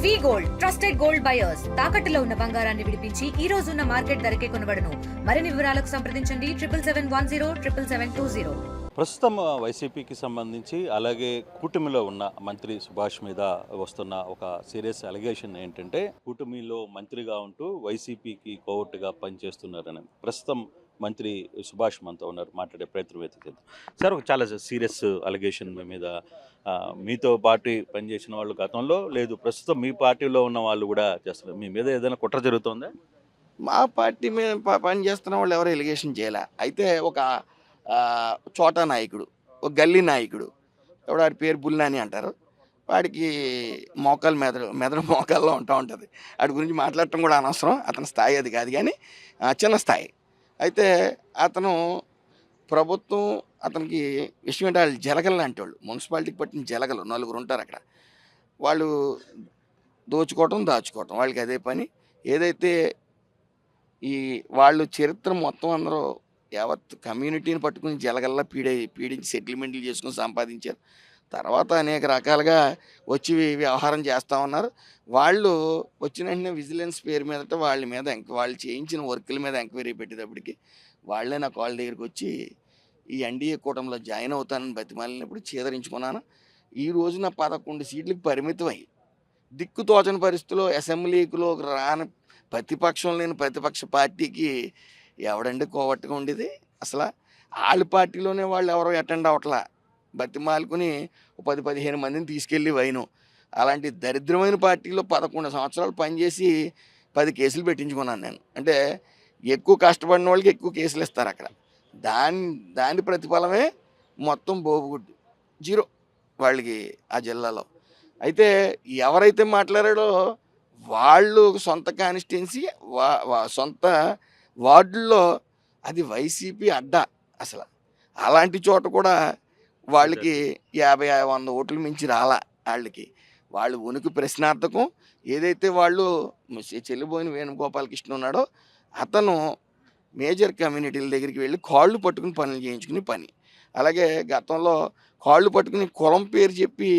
వి gold trusted gold buyers తాకట్టులో ఉన్న బంగారాన్ని విడిపించి ఈ రోజు ఉన్న మార్కెట్ ధరకే కొనబడును. మరిన్ని వివరాలకు సంప్రదించండి 77107720. ప్రస్తుతం వైసీపీకి సంబంధించి అలాగే కూటమిలో ఉన్న మంత్రి సుభాష్ మీద వస్తున్న ఒక సీరియస్ అలిగేషన్ ఏంటంటే కూటమిలో మంత్రిగా ఉంటూ వైసీపీకి కోవట్టుగా పనిచేస్తున్నారని ప్రస్తుతం మంత్రి సుభాష్ మనతో ఉన్నారు. మాట్లాడే ప్రయత్నం అయితే చేద్దాం. సార్, ఒక చాలా సీరియస్ అలిగేషన్ మీ మీద. మీతో పార్టీ పనిచేసిన వాళ్ళు గతంలో లేదు, ప్రస్తుతం మీ పార్టీలో ఉన్న వాళ్ళు కూడా చేస్తున్నారు. మీ మీద ఏదైనా కుట్ర జరుగుతుందా? మా పార్టీ మీద పనిచేస్తున్న వాళ్ళు ఎవరు ఎలిగేషన్ చేయలే. అయితే ఒక చోటా నాయకుడు, ఒక గల్లీ నాయకుడు, ఎవడు వాడి పేరు బుల్లాని అంటారు. వాడికి మోకాలు మెదడు మోకాల్లో ఉంటుంది. వాడి గురించి మాట్లాడటం కూడా అనవసరం. అతని స్థాయి అది కాదు, కానీ చిన్న స్థాయి. అయితే అతను ప్రభుత్వం అతనికి విషయం ఏంటి, వాళ్ళు జలగలు లాంటి వాళ్ళు, మున్సిపాలిటీకి పట్టిన జలగలు నలుగురు ఉంటారు అక్కడ. వాళ్ళు దోచుకోవటం దాచుకోవటం వాళ్ళకి అదే పని. ఏదైతే ఈ వాళ్ళు చరిత్ర మొత్తం అందరూ యావత్ కమ్యూనిటీని పట్టుకుని జలగల్లా పీడించి సెటిల్మెంట్లు చేసుకుని సంపాదించారు. తర్వాత అనేక రకాలుగా వచ్చి వ్యవహారం చేస్తూ ఉన్నారు. వాళ్ళు వచ్చిన వెంటనే విజిలెన్స్ పేరు మీదట వాళ్ళ మీద వాళ్ళు చేయించిన వర్కుల మీద ఎంక్వైరీ పెట్టేటప్పటికి వాళ్ళే నా కాల్ దగ్గరికి వచ్చి ఈ ఎన్డీఏ కూటమిలో జాయిన్ అవుతానని బతిమాలినప్పుడు చేదరించుకున్నాను. ఈ రోజున 11 సీట్లకు పరిమితమై దిక్కు తోచని పరిస్థితిలో అసెంబ్లీలో రాని ప్రతిపక్షం లేని ప్రతిపక్ష పార్టీకి ఎవడండి కోవట్టుగా ఉండేది? అసలు వాళ్ళ పార్టీలోనే వాళ్ళు ఎవరో అటెండ్ అవట్లా, బతిమాలుకుని 10-15 మందిని తీసుకెళ్ళి వైను. అలాంటి దరిద్రమైన పార్టీలో 11 సంవత్సరాలు పనిచేసి 10 కేసులు పెట్టించుకున్నాను నేను. అంటే ఎక్కువ కష్టపడిన వాళ్ళకి ఎక్కువ కేసులు ఇస్తారు అక్కడ. దాని ప్రతిఫలమే మొత్తం బోబుగుడ్డు, జీరో వాళ్ళకి ఆ జిల్లాలో. అయితే ఎవరైతే మాట్లాడాడో వాళ్ళు సొంత కాన్స్టిట్యున్సీ సొంత వార్డుల్లో అది వైసీపీ అడ్డా. అసలు అలాంటి చోట కూడా వాళ్ళకి 50-100 ఓట్లు మించి రాలా వాళ్ళకి. వాళ్ళు ఉనికి ప్రశ్నార్థకం. ఏదైతే వాళ్ళు చెల్లిపోయిన వేణుగోపాలకృష్ణ ఉన్నాడో అతను మేజర్ కమ్యూనిటీల దగ్గరికి వెళ్ళి కాళ్ళు పట్టుకుని పనులు చేయించుకుని పని. అలాగే గతంలో కాళ్ళు పట్టుకుని కులం పేరు చెప్పి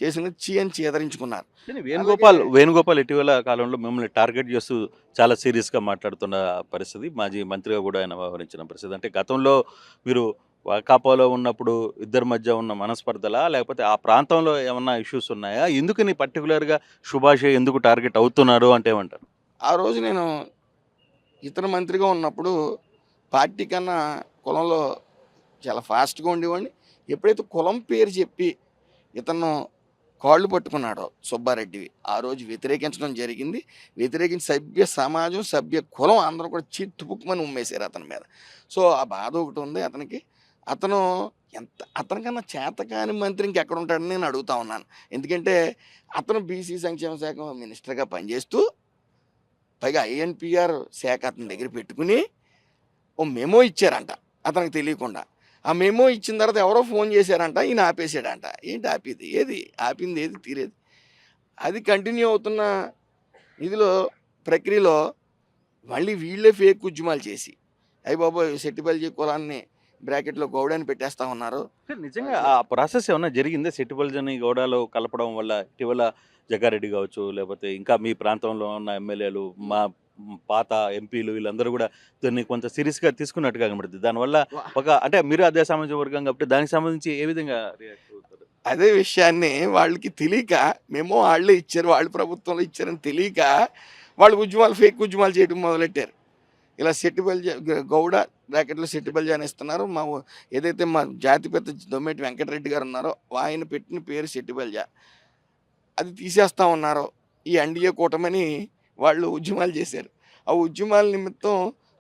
చేసిన అని చేదరించుకున్నారు. వేణుగోపాల్ ఇటీవల కాలంలో మిమ్మల్ని టార్గెట్ చేస్తూ చాలా సీరియస్గా మాట్లాడుతున్న పరిస్థితి, మాజీ మంత్రిగా కూడా ఆయన వ్యవహరించిన పరిస్థితి. అంటే గతంలో మీరు వైకాపాలో ఉన్నప్పుడు ఇద్దరి మధ్య ఉన్న మనస్పర్ధలా, లేకపోతే ఆ ప్రాంతంలో ఏమన్నా ఇష్యూస్ ఉన్నాయా? ఎందుకని పర్టికులర్గా సుభాష్ ఎందుకు టార్గెట్ అవుతున్నారు అంటే ఏమంటారు? ఆ రోజు నేను ఇతర మంత్రిగా ఉన్నప్పుడు పార్టీ కన్నా కులంలో చాలా ఫాస్ట్గా ఉండేవాడిని. ఎప్పుడైతే కులం పేరు చెప్పి ఇతను కాళ్ళు పట్టుకున్నాడో సుబ్బారెడ్డివి, ఆ రోజు వ్యతిరేకించడం జరిగింది. వ్యతిరేకించి సభ్య సమాజం, సభ్య కులం అందరూ కూడా తుపుక్కుమని ఉమ్మేశారు అతని మీద. సో ఆ బాధ ఒకటి ఉంది అతనికి. అతనికన్నా చేతకాని మంత్రి ఇంకెక్కడ ఉంటాడని నేను అడుగుతా ఉన్నాను. ఎందుకంటే అతను బీసీ సంక్షేమ శాఖ మినిస్టర్గా పనిచేస్తూ పైగా ఐఎన్పిఆర్ శాఖ అతని దగ్గర పెట్టుకుని ఓ మెమో ఇచ్చారంట అతనికి తెలియకుండా. ఆ మెమో ఇచ్చిన తర్వాత ఎవరో ఫోన్ చేశారంట, ఈయన ఆపేసాడంట. ఏంటి ఆపేది? ఆపింది ఏది? తీరేది. అది కంటిన్యూ అవుతున్న ఇదిలో ప్రక్రియలో మళ్ళీ వీళ్ళే ఫేక్ ఉద్యమాలు చేసి అయ్యి బాబోయ్ సెట్టిపల్లి కులాన్ని బ్రాకెట్లో గౌడని పెట్టేస్తా ఉన్నారు. నిజంగా ఆ ప్రాసెస్ ఏమన్నా జరిగిందే? సెట్టిపల్లిని గౌడాలో కలపడం వల్ల ఇటీవల జగ్గారెడ్డి కావచ్చు, లేకపోతే ఇంకా మీ ప్రాంతంలో ఉన్న ఎమ్మెల్యేలు, మా పాత ఎంపీలు వీళ్ళందరూ కూడా దాన్ని కొంత సీరియస్గా తీసుకున్నట్టుగా కనబడుతుంది. దానివల్ల అంటే మీరు అదే సామాజిక వర్గం కాబట్టి దానికి సంబంధించి ఏ విధంగా రియాక్ట్ అవుతారు? అదే విషయాన్ని వాళ్ళకి తెలియక, మేము వాళ్ళే ఇచ్చారు, వాళ్ళు ప్రభుత్వంలో ఇచ్చారని తెలియక వాళ్ళు ఫేక్ ఉద్యమాలు చేయడం మొదలెట్టారు. ఇలా సెట్టిపల్లి గౌడ బ్రాకెట్లో సెట్టిపల్లి అని ఇస్తున్నారు. ఏదైతే మా జాతిపిత దొమ్మేటి వెంకటరెడ్డి గారు ఉన్నారో ఆయన పెట్టిన పేరు సెట్టిపల్లి, అది తీసేస్తా ఉన్నారో ఈ ఎన్డీఏ కూటమని వాళ్ళు ఉద్యమాలు చేశారు. ఆ ఉద్యమాల నిమిత్తం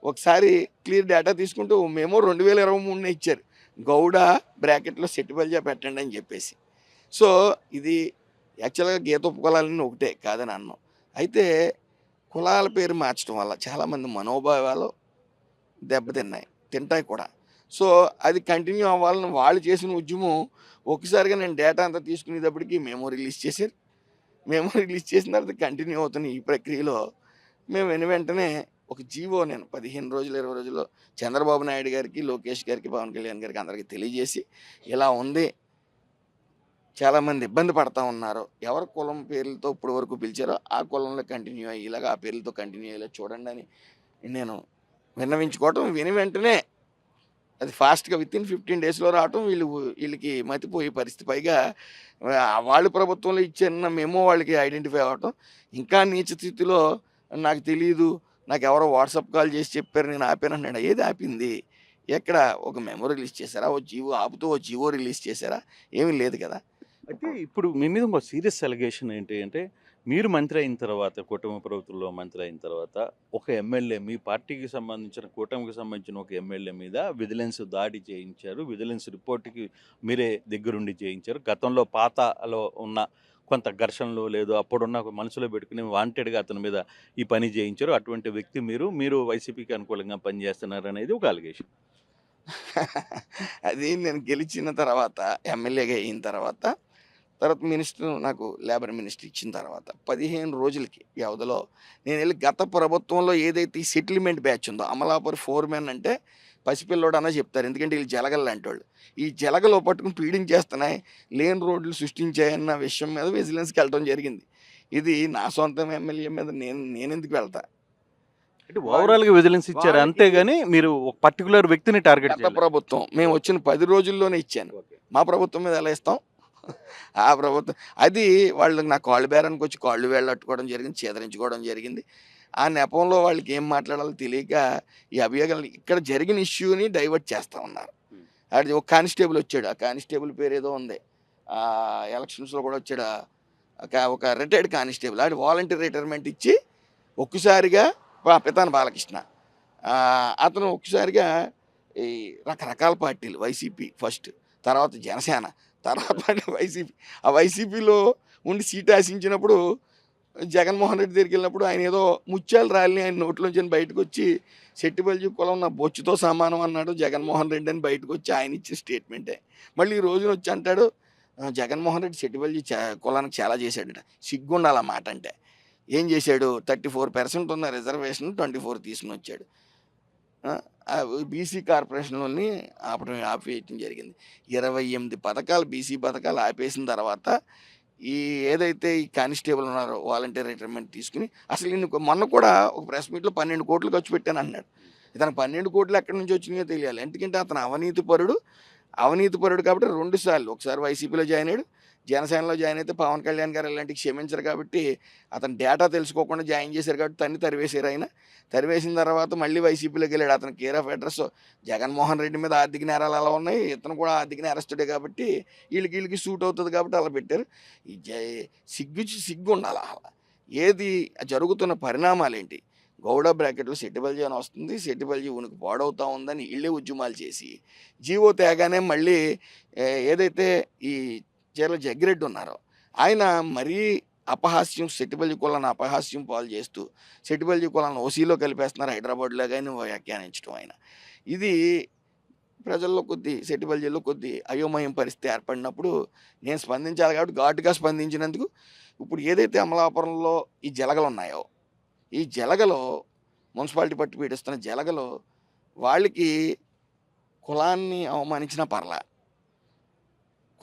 ఒకసారి క్లియర్ డేటా తీసుకుంటూ మేము 2023 ఇచ్చారు, గౌడ బ్రాకెట్లో సెట్టిపల్లి పెట్టండి అని చెప్పేసి. సో ఇది యాక్చువల్గా గీత ఉపకులాలన్నీ ఒకటే కాదని అన్నాం. అయితే కులాల పేరు మార్చడం వల్ల చాలామంది మనోభావాలు తింటాయి కూడా. సో అది కంటిన్యూ అవ్వాలని వాళ్ళు చేసిన ఉద్యమం ఒకసారిగా నేను డేటా అంతా తీసుకునేటప్పటికి మేము రిలీజ్ చేసిన తర్వాత కంటిన్యూ అవుతున్న ఈ ప్రక్రియలో మేము వెంటనే ఒక జీవో నేను 15 రోజులు 20 రోజుల్లో చంద్రబాబు నాయుడు గారికి, లోకేష్ గారికి, పవన్ కళ్యాణ్ గారికి అందరికీ తెలియజేసి ఇలా ఉంది, చాలామంది ఇబ్బంది పడతా ఉన్నారు. ఎవరి కులం పేర్లతో ఇప్పటి వరకు పిలిచారో ఆ కులంలో కంటిన్యూ అయ్యేలాగా, ఆ పేర్లతో కంటిన్యూ అయ్యేలా చూడండి అని నేను విన్నవించుకోవటం, విని వెంటనే అది ఫాస్ట్‌గా వితిన్ 15 డేస్‌లో రావటం వీళ్ళకి మతిపోయే పరిస్థితి. పైగా వాళ్ళు ప్రభుత్వంలో ఇచ్చిన మెమో వాళ్ళకి ఐడెంటిఫై అవ్వటం. ఇంకా నీచ స్థితిలో నాకు తెలీదు, నాకెవరో వాట్సాప్ కాల్ చేసి చెప్పారు నేను ఆపానన్నాడు. ఏది ఆపింది? ఎక్కడ? ఒక మెమో రిలీజ్ చేశారా? ఓ జీవో ఆపుతూ ఓ జీవో రిలీజ్ చేశారా? ఏమీ లేదు కదా! అయితే ఇప్పుడు మీ మీద ఇంకో సీరియస్ అలిగేషన్ ఏంటి అంటే, మీరు మంత్రి అయిన తర్వాత, కూటమి ప్రభుత్వంలో మంత్రి అయిన తర్వాత, ఒక ఎమ్మెల్యే మీ పార్టీకి సంబంధించిన, కూటమికి సంబంధించిన ఒక ఎమ్మెల్యే మీద విజిలెన్స్ దాడి చేయించారు. విజిలెన్స్ రిపోర్ట్‌కి మీరే దగ్గరుండి చేయించారు. గతంలో పాతలో ఉన్న కొంత ఘర్షణలు లేదు అప్పుడున్న మనసులో పెట్టుకుని వాంటెడ్‌గా అతని మీద ఈ పని చేయించారు. అటువంటి వ్యక్తి మీరు. మీరు వైసీపీకి అనుకూలంగా పనిచేస్తున్నారనేది ఒక అలిగేషన్. అది నేను గెలిచిన తర్వాత, ఎమ్మెల్యేగా అయిన తర్వాత మినిస్టర్ నాకు లేబర్ మినిస్టర్ ఇచ్చిన తర్వాత 15 రోజులకి వ్యవధిలో నేనెళ్ళి గత ప్రభుత్వంలో ఏదైతే ఈ సెటిల్మెంట్ బ్యాచ్ ఉందో, అమలాపురం ఫోర్‌మెన్ అంటే పసిపిల్లోడనే చెప్తారు. ఎందుకంటే వీళ్ళు జలగల్లాంటోళ్ళు. ఈ జలగలో పట్టుకుని పీడించేస్తున్నాయి, లేని రోడ్లు సృష్టించాయన్న విషయం మీద విజిలెన్స్‌కెళ్ళటం జరిగింది. ఇది నా సొంత ఎమ్మెల్యే మీద నేనెందుకు వెళ్తా? అంటే ఓవరాల్‌గా విజిలెన్స్ ఇచ్చారు వాళ్ళకి అంతేగాని మీరు ఒక పర్టిక్యులర్ వ్యక్తిని టార్గెట్ గత చేయలేదు. ప్రభుత్వం మేము వచ్చిన 10 రోజుల్లోనే ఇచ్చాను. ఓకే. మా ప్రభుత్వం మీద ఎలా ఇస్తాం? ఆ ప్రభుత్వం అది వాళ్ళకి నా కాళ్ళు బేరానికి వచ్చి కాళ్ళు వేళ్ళట్టుకోవడం జరిగింది, చేదరించుకోవడం జరిగింది. ఆ నెపంలో వాళ్ళకి ఏం మాట్లాడాలో తెలియక ఈ అభియోగాలు ఇక్కడ జరిగిన ఇష్యూని డైవర్ట్ చేస్తా ఉన్నారు. హ్మ్. అది ఒక కానిస్టేబుల్ వచ్చాడు. ఆ కానిస్టేబుల్ పేరు ఏదో ఉంది. ఎలక్షన్స్‌లో కూడా వచ్చాడు. ఒక రిటైర్డ్ కానిస్టేబుల్. ఆడు వాలంటీర్ రిటైర్మెంట్ ఇచ్చి ఒక్కసారిగా పితాని బాలకృష్ణ. అతను ఒక్కసారిగా ఈ రకరకాల పార్టీలు వైసీపీ ఫస్ట్, తర్వాత జనసేన, తర్వాత మళ్ళీ వైసీపీ. ఆ వైసీపీలో ఉండి సీట్ ఆశించినప్పుడు జగన్మోహన్ రెడ్డి దగ్గరికి వెళ్ళినప్పుడు ఆయన ఏదో ముత్యాలు రాలిని ఆయన నోట్లోంచి బయటకు వచ్చి శెట్టిబల్జీ కులం నా బొచ్చుతో సమానం అన్నాడు జగన్మోహన్ రెడ్డి అని బయటకు వచ్చి ఆయన ఇచ్చిన స్టేట్మెంటే. మళ్ళీ ఈ రోజున వచ్చి అంటాడు జగన్మోహన్ రెడ్డి శెట్టిబల్జీ కులానికి చాలా చేశాడట. సిగ్గుండాలి ఆ మాట అంటే. ఏం చేశాడు? 34% ఉన్న రిజర్వేషన్ 24 తీసుకుని వచ్చాడు. బీసీ కార్పొరేషన్లోని ఆపేయటం జరిగింది. 28 పథకాలు బీసీ పథకాలు ఆపేసిన తర్వాత ఏదైతే ఈ కానిస్టేబుల్ ఉన్నారో వాలంటీర్ రిటైర్మెంట్ తీసుకుని అసలు మొన్న కూడా ఒక ప్రెస్ మీట్లో 12 కోట్లు ఖర్చు పెట్టాను అన్నాడు. ఇతను 12 కోట్లు ఎక్కడి నుంచి వచ్చినాయో తెలియాలి. ఎందుకంటే అతను అవినీతిపరుడు కాబట్టి 2 సార్లు, ఒకసారి వైసీపీలో జాయిన్ అయ్యాడు, జనసేనలో జాయిన్ అయితే పవన్ కళ్యాణ్ గారు ఇలాంటివి క్షమించరు కాబట్టి అతను డేటా తెలుసుకోకుండా జాయిన్ చేశారు కాబట్టి తరివేశారు. ఆయన తరివేసిన తర్వాత మళ్ళీ వైసీపీలోకి వెళ్ళాడు. అతను care of address Jaganmohan Reddy మీద ఆర్థిక నేరాలు అలా ఉన్నాయి, ఇతను కూడా ఆర్థిక నేరస్తుడే కాబట్టి వీళ్ళకి సూట్ అవుతుంది కాబట్టి అలా పెట్టారు. ఈ సిగ్గు ఉండాలి. అలా ఏది జరుగుతున్న పరిణామాలు ఏంటి? గౌడ బ్రాకెట్లో సెట్టిబల్జీ అని వస్తుంది, సెట్టిబల్జీ ఉనికి పాడవుతా ఉందని వీళ్ళే ఉద్యమాలు చేసి జీవో తేగానే మళ్ళీ ఏదైతే ఈ చీరల జగ్గిరెడ్డి ఉన్నారో ఆయన మరీ అపహాస్యం, సెట్టిబల్జీ కులాన్ని అపహాస్యం పాలు చేస్తూ సెట్టిబల్జీ కులాన్ని ఓసీలో కలిపేస్తున్నారు హైదరాబాద్లో కానీ వ్యాఖ్యానించడం ఆయన. ఇది ప్రజల్లో సెట్టిబల్జీలో అయోమయం పరిస్థితి ఏర్పడినప్పుడు నేను స్పందించాలి కాబట్టి ఘాటుగా స్పందించినందుకు ఇప్పుడు ఏదైతే అమలాపురంలో ఈ జలగలు ఉన్నాయో, ఈ జలగలో మున్సిపాలిటీ పట్టు పీడిస్తున్న జలగలో వాళ్ళకి కులాన్ని అవమానించిన పర్లా,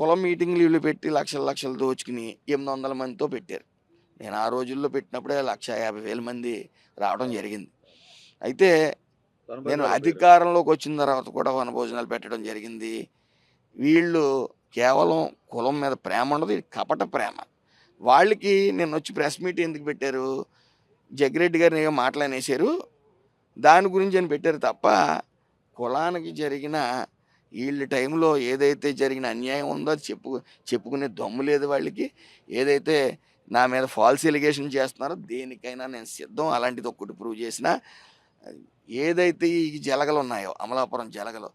కులం మీటింగ్లు వీళ్ళు పెట్టి లక్షలు దోచుకుని 800 మందితో పెట్టారు. నేను ఆ రోజుల్లో పెట్టినప్పుడే 1,50,000 మంది రావడం జరిగింది. అయితే నేను అధికారంలోకి వచ్చిన తర్వాత కూడా వనభోజనాలు పెట్టడం జరిగింది. వీళ్ళు కేవలం కులం మీద ప్రేమ ఉండదు, ఇది కపట ప్రేమ. వాళ్ళకి నేను వచ్చి ప్రెస్ మీట్ ఎందుకు పెట్టారు? జగ్గిరెడ్డి గారిని ఏమో మాటలనేసారు, దాని గురించి అని పెట్టారు తప్ప కులానికి జరిగిన వీళ్ళ టైంలో ఏదైతే జరిగిన అన్యాయం ఉందో అది చెప్పుకునే దమ్ము లేదు వాళ్ళకి. ఏదైతే నా మీద ఫాల్స్ ఎలిగేషన్ చేస్తున్నారో దేనికైనా నేను సిద్ధం. అలాంటిది ఒక్కటి ప్రూవ్ చేసినా ఏదైతే ఈ జలగలు ఉన్నాయో అమలాపురం జలగలు,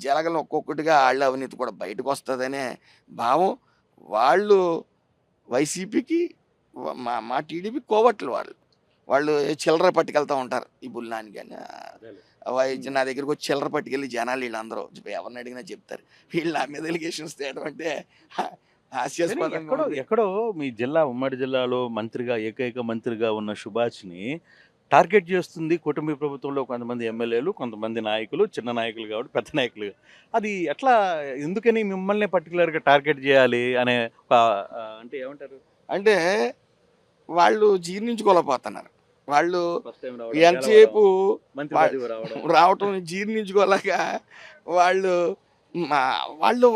జలగలు ఒక్కొక్కటిగా వాళ్ళ అవినీతి కూడా బయటకు వస్తుందనే భావం. వాళ్ళు వైసీపీకి మా టీడీపీ కోవట్లు వాళ్ళు చిల్లర పట్టుకెళ్తూ ఉంటారు. ఈ బుల్లాని కానీ నా దగ్గరికి వచ్చి చిల్లర పట్టుకెళ్ళి జనాలు వీళ్ళందరూ ఎవరిని అడిగినా చెప్తారు. వీళ్ళు నా మీద ఎలిగేషన్స్ తేయడం అంటే హాస్యాస్పదంగా ఉంది. ఎక్కడో మీ జిల్లా, ఉమ్మడి జిల్లాలో మంత్రిగా, ఏకైక మంత్రిగా ఉన్న సుభాష్ని టార్గెట్ చేస్తుంది కూటమి ప్రభుత్వంలో కొంతమంది ఎమ్మెల్యేలు, కొంతమంది నాయకులు, చిన్న నాయకులు కాబట్టి పెద్ద నాయకులు. అది ఎట్లా ఎందుకని మిమ్మల్నే పర్టిక్యులర్‌గా టార్గెట్ చేయాలి అనే ఒక అంటే ఏమంటారు? అంటే వాళ్ళు జీర్ణించుకోలేకపోతున్నారు. వాళ్ళు ఫస్ట్ టైమ్ రావడం, ఎంతసేపు మంత్రి వా పదవి రావడం. రావటం జీర్ణించుకోలేక వాళ్ళు మా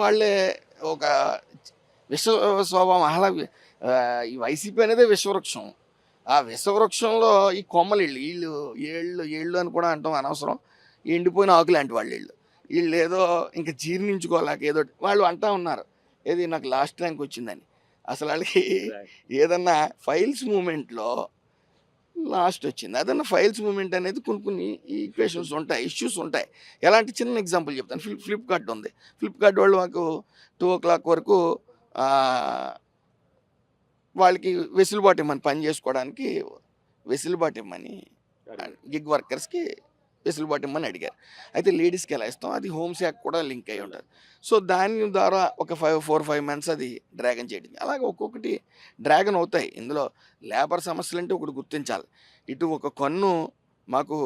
వాళ్ళే ఒక విశ్వ స్వభావం ఈ వైసీపీ అనేదే విషవృక్షం. ఆ విషవృక్షంలో ఈ కొమ్మలు ఈళ్ళు ఏళ్ళు అని కూడా అంటాం అనవసరం. ఎండిపోయిన ఆకులాంటి వాళ్ళు ఈళ్ళు. ఈళ్ళేదో ఇంక జీర్ణించుకోలేక ఏదో వాళ్ళు అంటా ఉన్నారు. ఏది నాకు లాస్ట్ ర్యాంక్ వచ్చిందని. అసలు ఆళ్ళకి ఏదన్నా ఫైల్స్ మూవ్‌మెంట్‌లో లాస్ట్ వచ్చింది. అదన్నా ఫైల్స్ మూవ్‌మెంట్ అనేది కొన్ని ఈక్వేషన్స్ ఉంటాయి, ఇష్యూస్ ఉంటాయి. ఎలాంటి చిన్న ఎగ్జాంపుల్ చెప్తాను. ఫ్లిప్‌కార్ట్ ఉంది. ఫ్లిప్‌కార్ట్ వాళ్ళు మాకు 2:00 వరకు ఆహ్, వాళ్ళకి వెసులుబాటు ఇమ్మని పని చేసుకోవడానికి వెసులుబాటు ఇమ్మని గిగ్ వర్కర్స్‌కి వెసులుబాటు ఇమ్మని అడిగారు. అయితే లేడీస్‌కి ఎలా ఇస్తాం? అది హోమ్ శాఖ కూడా లింక్ అయ్యి ఉంటది. సో, దాని ద్వారా ఒక 4, 5 మంత్స్ అది డ్రాగన్ చేయడం. అలాగే ఒక్కొక్కటి డ్రాగన్ అవుతాయి. ఇందులో లేబర్ సమస్యలంటే ఒకటి గుర్తించాలి. ఇటు ఒక కన్ను మాకు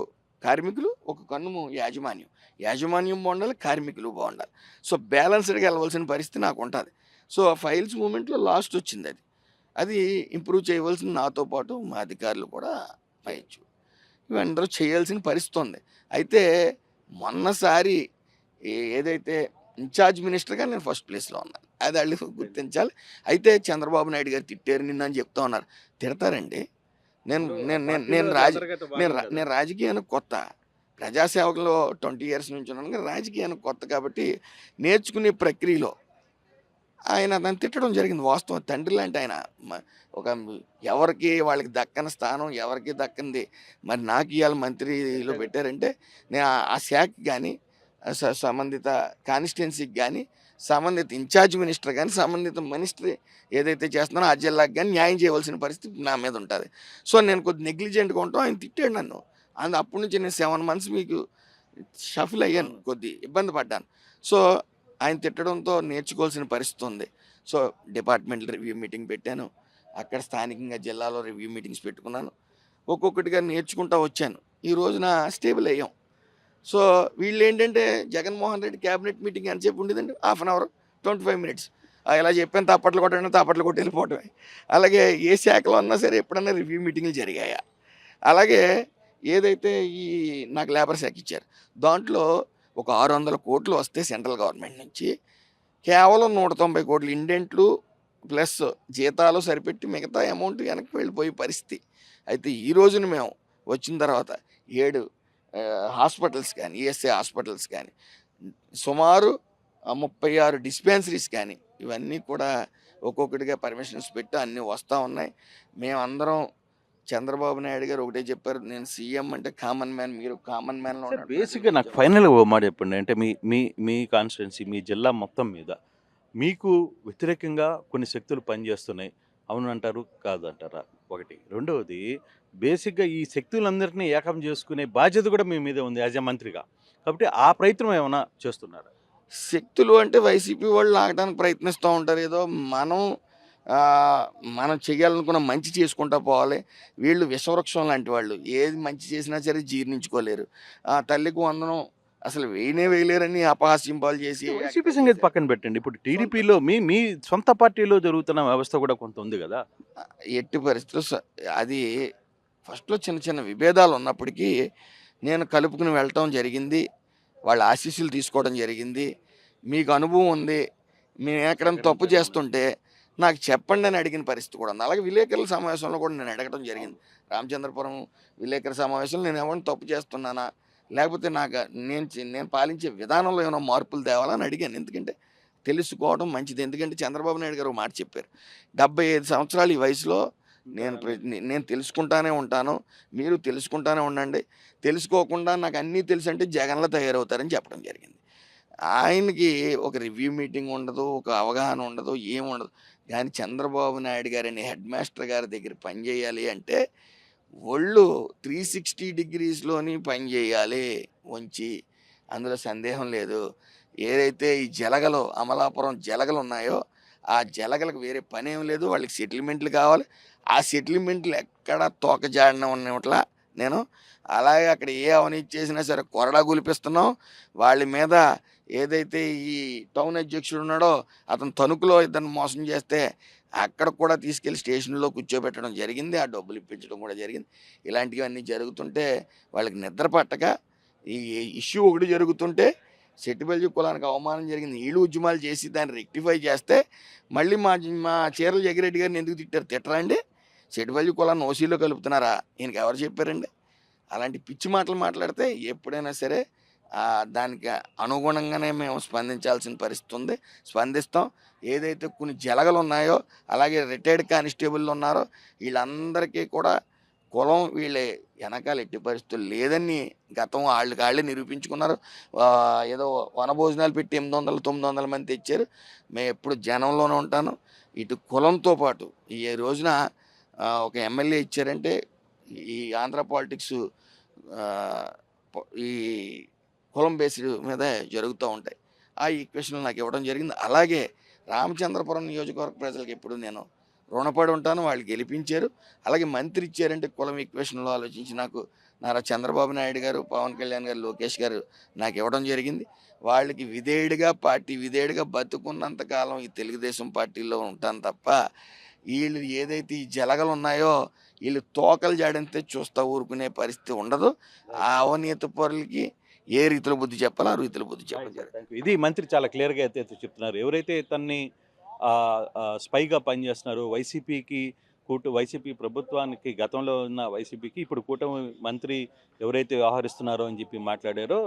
కార్మికులు, ఒక కన్ను యాజమాన్యం. యాజమాన్యం బావుండాలి, కార్మికులు బావుండాలి. సో, బ్యాలెన్స్‌డ్‌గా వెళ్ళవలసిన పరిస్థితి నాకుంటాది. సో, ఆ ఫైల్స్ మూవ్‌మెంట్‌లో లాస్ట్ వచ్చిందది. అది ఇంప్రూవ్ చేయవలసిన నాతో పాటు మా అధికారులు కూడా పైచ్చు. ఇవందరూ చేయాల్సిన పరిస్థితి ఉంది. అయితే మొన్నసారి ఏదైతే ఇన్ఛార్జ్ మినిస్టర్‌గా నేను ఫస్ట్ ప్లేస్‌లో ఉన్నాను. అది ఆళ్ళు గుర్తించాలి. అయితే చంద్రబాబు నాయుడు గారు తిట్టారు నిన్ను అని చెప్తా ఉన్నారు. తిడతారండి. నేను నేను నేను నేను రాజ నేను రాజకీయానికి కొత్త. ప్రజాసేవకులో 20 ఇయర్స్ నుంచి ఉన్నాను. కానీ రాజకీయానికి కొత్త కాబట్టి నేర్చుకునే ప్రక్రియలో ఆయన నన్ను తిట్టడం జరిగింది. వాస్తవం తండ్రి లాంటి ఆయన. ఒక ఎవరికి వాళ్ళకి దక్కని స్థానం ఎవరికి దక్కంది మరి నాకు ఇవాళ మంత్రిలో పెట్టారంటే నేను ఆ శాఖకి కానీ సంబంధిత కాన్స్టిట్యున్సీకి కానీ సంబంధిత ఇన్ఛార్జ్ మినిస్టర్ కానీ సంబంధిత మినిస్టర్ ఏదైతే చేస్తున్నానో ఆ జిల్లాకి కానీ న్యాయం చేయవలసిన పరిస్థితి నా మీద ఉంటుంది. సో నేను కొద్ది నెగ్లిజెంట్గా ఉంటాం. ఆయన తిట్టాడు నన్ను. అప్పటి నుంచి నేను 7 మంత్స్ మీకు షఫిల్ అయ్యాను, కొద్ది ఇబ్బంది పడ్డాను. సో ఆయన తిట్టడంతో నేర్చుకోవాల్సిన పరిస్థితి ఉంది. సో డిపార్ట్మెంటల్ రివ్యూ మీటింగ్ పెట్టాను. అక్కడ స్థానికంగా జిల్లాలో రివ్యూ మీటింగ్స్ పెట్టుకున్నాను. ఒక్కొక్కటిగా నేర్చుకుంటూ వచ్చాను. ఈ రోజున స్టేబుల్ అయ్యాం. సో వీళ్ళేంటంటే జగన్మోహన్ రెడ్డి క్యాబినెట్ మీటింగ్ ఎంతసేపు ఉండేదండి? Half an hour, 25 minutes. ఇలా చెప్పాను తప్పట్లు కొట్టడం తప్పట్లు కొట్టి వెళ్ళిపోవటమే. అలాగే ఏ శాఖలో ఉన్నా సరే ఎప్పుడన్నా రివ్యూ మీటింగ్లు జరిగాయా? అలాగే ఏదైతే ఈ నాకు లేబర్ శాఖ ఇచ్చారు దాంట్లో ఒక 600 కోట్లు వస్తే సెంట్రల్ గవర్నమెంట్ నుంచి కేవలం 190 కోట్లు ఇండెంట్లు ప్లస్ జీతాలు సరిపెట్టి మిగతా అమౌంట్ వెనక్కి వెళ్ళిపోయే పరిస్థితి. అయితే ఈ రోజున మేము వచ్చిన తర్వాత 7 హాస్పిటల్స్ కానీ ఈఎస్ఐ హాస్పిటల్స్ కానీ సుమారు 36 డిస్పెన్సరీస్ కానీ ఇవన్నీ కూడా ఒక్కొక్కటిగా పర్మిషన్స్ పెట్టి అన్నీ వస్తూ ఉన్నాయి. మేమందరం చంద్రబాబు నాయుడు గారు ఒకటే చెప్పారు, నేను సీఎం అంటే కామన్ మ్యాన్, మీరు కామన్ మ్యాన్లో సార్ బేసిక్‌గా నాకు ఫైనల్‌గా ఓ మాట చెప్పండి. అంటే మీ మీ మీ కాన్స్టిట్యున్సీ, మీ జిల్లా మొత్తం మీద మీకు వ్యతిరేకంగా కొన్ని శక్తులు పనిచేస్తున్నాయి. అవునంటారు, కాదంటారా? ఒకటి. రెండవది బేసిక్‌గా ఈ శక్తులందరినీ ఏకం చేసుకునే బాధ్యత కూడా మీ మీదే ఉంది యాస్ ఎ మంత్రిగా. కాబట్టి ఆ ప్రయత్నం ఏమైనా చేస్తున్నారా? శక్తులు అంటే వైసీపీ వాళ్ళు లాగడానికి ప్రయత్నిస్తూ ఉంటారు. ఏదో మనం మనం చేయాలనుకున్న మంచి చేసుకుంటా పోవాలి. వీళ్ళు విషవృక్షం లాంటి వాళ్ళు. ఏది మంచి చేసినా సరే జీర్ణించుకోలేరు. తల్లికి వందనం అసలు వేయనే వేయలేరని అపహాస్యం పాలు చేసి వైసీపీ సంగతి పక్కన పెట్టండి. ఇప్పుడు టీడీపీలో మీ మీ సొంత పార్టీలో జరుగుతున్న వ్యవస్థ కూడా కొంత ఉంది కదా! ఎట్టి పరిస్థితుల్లో అది ఫస్ట్‌లో చిన్న చిన్న విభేదాలు ఉన్నప్పటికీ నేను కలుపుకుని వెళ్ళటం జరిగింది. వాళ్ళ ఆశీస్సులు తీసుకోవడం జరిగింది. మీకు అనుభవం ఉంది. మేము ఎక్కడైనా తప్పు చేస్తుంటే నాకు చెప్పండి అని అడిగిన పరిస్థితి కూడా ఉంది. అలాగే విలేకరుల సమావేశంలో కూడా నేను అడగడం జరిగింది. రామచంద్రపురం విలేకరుల సమావేశంలో నేను ఏమైనా తప్పు చేస్తున్నానా? లేకపోతే నేను పాలించే విధానంలో ఏమైనా మార్పులు తేవాలా అని అడిగాను. ఎందుకంటే తెలుసుకోవడం మంచిది. ఎందుకంటే చంద్రబాబు నాయుడు గారు ఒక మాట చెప్పారు. 75 సంవత్సరాలు ఈ వయసులో నేను తెలుసుకుంటానే ఉంటాను. మీరు తెలుసుకుంటానే ఉండండి. తెలుసుకోకుండా నాకు అన్నీ తెలుసంటే జగన్‌లా తయారవుతారని చెప్పడం జరిగింది. ఆయనకి ఒక రివ్యూ మీటింగ్ ఉండదు, ఒక అవగాహన ఉండదు, ఏముండదు. కానీ చంద్రబాబు నాయుడు గారని హెడ్ మాస్టర్ గారి దగ్గర పనిచేయాలి అంటే ఒళ్ళు 360 డిగ్రీస్‌లోని పని చేయాలి వంచి. అందులో సందేహం లేదు. ఏదైతే ఈ జలగలు అమలాపురం జలగలు ఉన్నాయో ఆ జలగలకు వేరే పనేం లేదు. వాళ్ళకి సెటిల్మెంట్లు కావాలి. ఆ సెటిల్మెంట్లు ఎక్కడ తోకజాడిన ఉన్నట్ల నేను. అలాగే అక్కడ ఏ అవినీతి చేసినా సరే కొరడా గులిపిస్తున్నాం. వాళ్ళ మీద ఏదైతే ఈ టౌన్ అధ్యక్షుడు ఉన్నాడో అతను తణుకులో ఇద్దరిని మోసం చేస్తే అక్కడ కూడా తీసుకెళ్ళి స్టేషన్లో కూర్చోబెట్టడం జరిగింది. ఆ డబ్బులు ఇప్పించడం కూడా జరిగింది. ఇలాంటివన్నీ జరుగుతుంటే వాళ్ళకి నిద్ర పట్టక ఈ ఇష్యూ ఒకటి జరుగుతుంటే సెట్టిబల్జీ కులానికి అవమానం జరిగింది. వీళ్ళు ఉద్యమాలు చేసి దాన్ని రెక్టిఫై చేస్తే మళ్ళీ మా చీరల జగ్గిరెడ్డి గారిని ఎందుకు తిట్టారు? తిట్టరా అండి? సెట్టిబల్జీ కులాన్ని ఓసీలో కలుపుతున్నారా? ఈయనకి ఎవరు చెప్పారండి? అలాంటి పిచ్చి మాటలు మాట్లాడితే ఎప్పుడైనా సరే దానికి అనుగుణంగానే మేము స్పందించాల్సిన పరిస్థితి ఉంది. స్పందిస్తాం. ఏదైతే కొన్ని జలగలు ఉన్నాయో అలాగే రిటైర్డ్ కానిస్టేబుల్ ఉన్నారో వీళ్ళందరికీ కూడా కులం వీళ్ళే వెనకాల ఎట్టి పరిస్థితులు లేదని గతం వాళ్ళే నిరూపించుకున్నారు. ఏదో వనభోజనాలు పెట్టి 800-900 మంది తెచ్చారు. మేము ఎప్పుడు జనంలోనే ఉంటాను. ఇటు కులంతో పాటు ఈ రోజున ఒక ఎమ్మెల్యే ఇచ్చారంటే ఈ ఆంధ్ర పాలిటిక్స్ ఈ కులం బేస్డ్ మీద జరుగుతూ ఉంటాయి. ఆ ఈక్వేషన్లు నాకు ఇవ్వడం జరిగింది. అలాగే రామచంద్రపురం నియోజకవర్గ ప్రజలకు ఎప్పుడు నేను రుణపడి ఉంటాను. వాళ్ళు గెలిపించారు. అలాగే మంత్రి ఇచ్చారంటే కులం ఈక్వేషన్లో ఆలోచించి నాకు నారా చంద్రబాబు నాయుడు గారు, పవన్ కళ్యాణ్ గారు, లోకేష్ గారు నాకు ఇవ్వడం జరిగింది. వాళ్ళకి విధేయుడిగా బతుకున్నంతకాలం ఈ తెలుగుదేశం పార్టీలో ఉంటాను తప్ప వీళ్ళు ఏదైతే ఈ జలగలు ఉన్నాయో వీళ్ళు తోకలు జాడితే చూస్తా ఊరుకునే పరిస్థితి ఉండదు. ఆ అవినీతి పరులకి ఏ రీతిలో బుద్ధి చెప్పాలో ఆ రీతిలో బుద్ధి చెప్పాలి. ఇది మంత్రి చాలా క్లియర్గా అయితే చెప్తున్నారు. ఎవరైతే తన్ని స్పైగా పనిచేస్తున్నారు వైసీపీ ప్రభుత్వానికి గతంలో ఉన్న వైసీపీకి ఇప్పుడు కూటమి మంత్రి ఎవరైతే వ్యవహరిస్తున్నారో అని చెప్పి మాట్లాడారో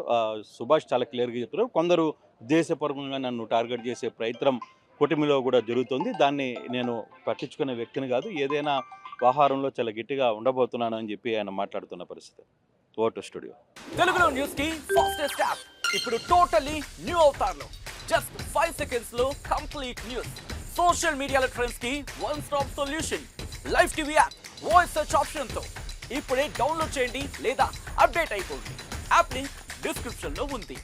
సుభాష్ చాలా క్లియర్గా చెప్తున్నారు. కొందరు ఉద్దేశపూర్వకంగా నన్ను టార్గెట్ చేసే ప్రయత్నం కూటమిలో కూడా జరుగుతుంది. దాన్ని నేను పట్టించుకునే వ్యక్తిని కాదు. ఏదైనా వ్యవహారంలో చాలా గట్టిగా ఉండబోతున్నాను అని చెప్పి ఆయన మాట్లాడుతున్న పరిస్థితి. ఓటు స్టూడియో తెలుగులో న్యూస్ కి ఫాస్టెస్ట్ యాప్ ఇప్పుడు టోటల్లీ న్యూ అవతార్లో జస్ట్ 5 seconds లో కంప్లీట్ న్యూస్. సోషల్ మీడియాలో ట్రెండ్స్ కి one stop solution. Live TV app voice search option తో ఇప్పుడే డౌన్లోడ్ చేయండి లేదా అప్డేట్ అయిపోండి. యాప్ లింక్ డిస్క్రిప్షన్ లో ఉంది.